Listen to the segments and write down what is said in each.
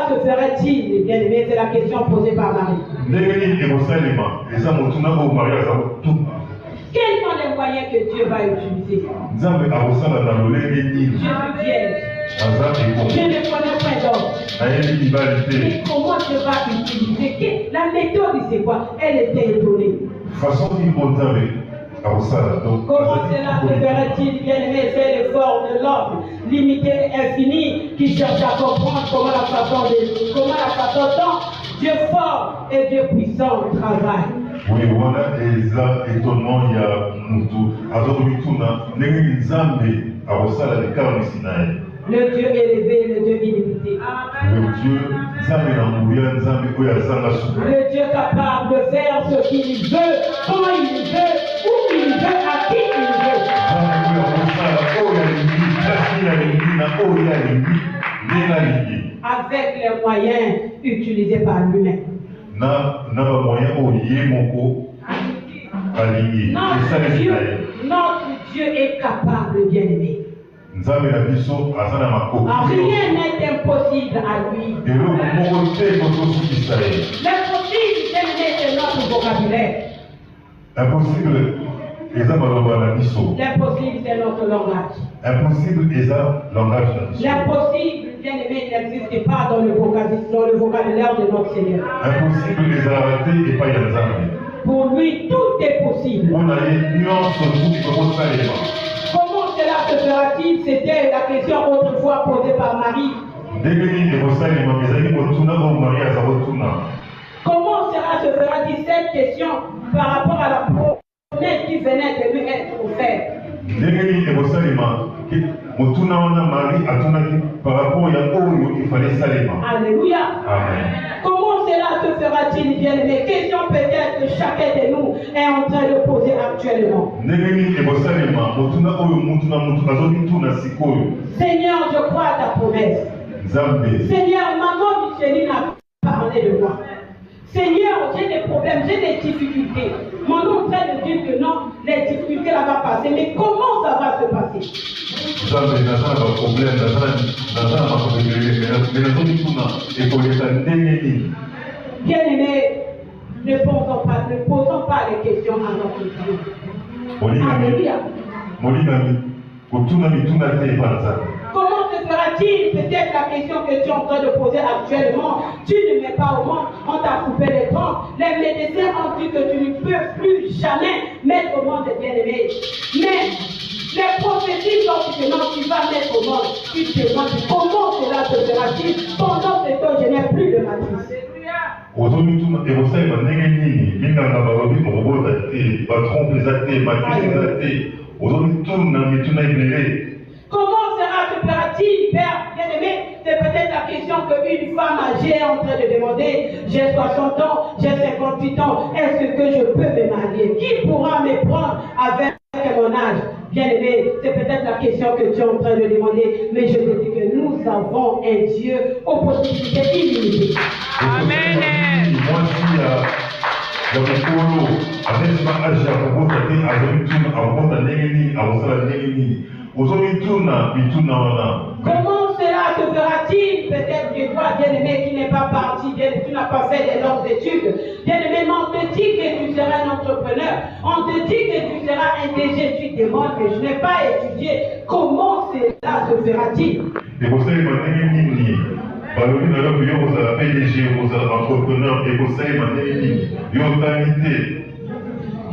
se ferait-il, bien aimé? C'est la question posée par Marie. Quels sont les moyens que Dieu va utiliser? Je suis vierge. Je ne connais pas d'homme. Mais comment Dieu va utiliser? La méthode, c'est quoi? Elle était étonnée. Comment cela se ferait-il, bien aimé? C'est l'effort de l'homme, limité, infini, qui cherche à comprendre comment la façon dont Dieu fort et Dieu puissant travaille. Oui, voilà, étonnement, il y a le Dieu élevé, le Dieu illimité. Le Dieu capable de faire ce qu'il veut, quand il veut, où il veut, à qui il veut. Avec les moyens utilisés par lui-même. Notre Dieu est capable, bien-aimé. Rien n'est impossible à lui. L'impossible, c'est notre vocabulaire. L'impossible, c'est notre langage. Impossible, l'impossible, bien-aimé, n'existe pas dans le vocabulaire de notre Seigneur. Impossible, pour lui, tout est possible. Comment cela se fera-t-il? C'était la question autrefois posée par Marie. Comment cela se fera-t-il? Cette question par rapport à la promesse qui venait de lui être offerte. Alléluia. Amen. Comment cela se fera-t-il, bien-aimé? Question peut-être que chacun de nous est en train de poser actuellement. Seigneur, je crois à ta promesse. Seigneur, maman Micheline a parlé de moi. Seigneur, j'ai des problèmes, j'ai des difficultés. Mon nom est en train de dire que non, les difficultés là vont passer. Mais comment ça va se passer? Bien-aimé, ne posons pas les questions à notre Dieu. Alléluia. Comment se fera-t-il? Peut-être la question que tu es en train de poser actuellement. Tu ne mets pas au monde, on t'a coupé les dents. Les médecins ont dit que tu ne peux plus jamais mettre au monde des bien-aimés. Mais les prophéties dont tu demandes, tu vas mettre au monde. Tu te demandes comment cela se fera-t-il pendant que toi, je n'ai plus de matrice. Comment cela se fera-t-il, Père bien-aimé? C'est peut-être la question qu'une femme âgée est en train de demander. J'ai 60 ans, j'ai 58 ans, est-ce que je peux me marier? Qui pourra me prendre avec mon âge? Bien-aimé, c'est peut-être la question que tu es en train de demander, mais je te dis que nous avons un Dieu aux possibilités illimitées. Amen. Comment cela se fera-t-il? Peut-être que toi, bien-aimé, qui n'est pas parti, tu n'as pas fait des longues études. Bien-aimé, on te dit que tu seras un entrepreneur. On te dit que tu seras un DG. Tu demandes, mais je n'ai pas étudié. Comment cela se fera-t-il?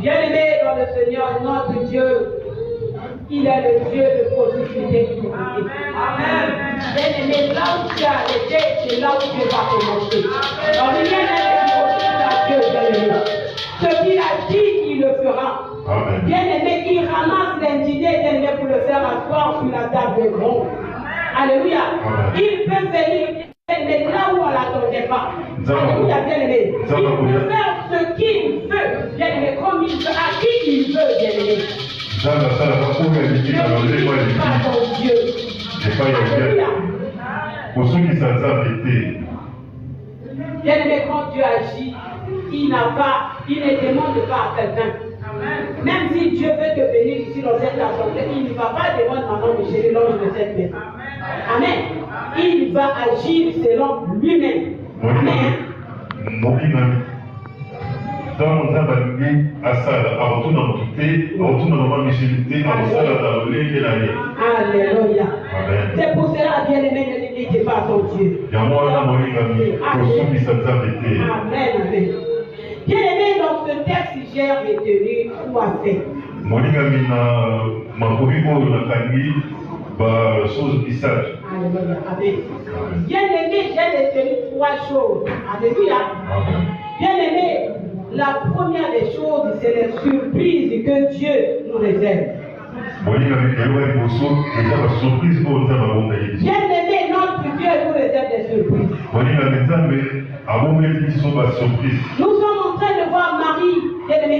Bien-aimé dans le Seigneur, notre Dieu, il est le Dieu de possibilités illimitées. Amen. Bien-aimé, là où tu as été, c'est là où tu vas commencer. Alors, rien n'est impossible à Dieu, bien-aimé. Ce qu'il a dit, il le fera. Amen. Bien-aimé, il ramasse l'indidé, bien-aimé, pour le faire asseoir sur la table de gronde. Alléluia. Amen. Il peut venir, mais là où on ne l'attendait pas. Alléluia, bien-aimé. Il peut faire ce qu'il veut, bien-aimé, comme il veut, à qui il veut, bien-aimé. Ne pas ton Dieu. Alléluia. Bien-aimé, quand Dieu agit, il ne demande pas à quelqu'un. Même si Dieu veut te bénir ici dans cette assemblée, il ne va pas demander à maman Micheline l'ange de cette maison. Amen. il va agir selon lui-même. Amen. Dans mon abaligé, à ça, à retourner en quitté, à retourner en michalité, à ça, à l'année. Alléluia. Amen. C'est pour cela, bien aimé, ne négligez pas ton Dieu. Amen. Amen. Bien aimé, dans ce texte, j'ai retenu trois faits. Alléluia. Amen. Bien aimé, j'ai retenu trois choses. Alléluia. Bien aimé, la première des choses, c'est les surprises que Dieu nous réserve. Bien aimé, notre Dieu nous réserve des surprises. Nous sommes en train de voir Marie, bien aimé,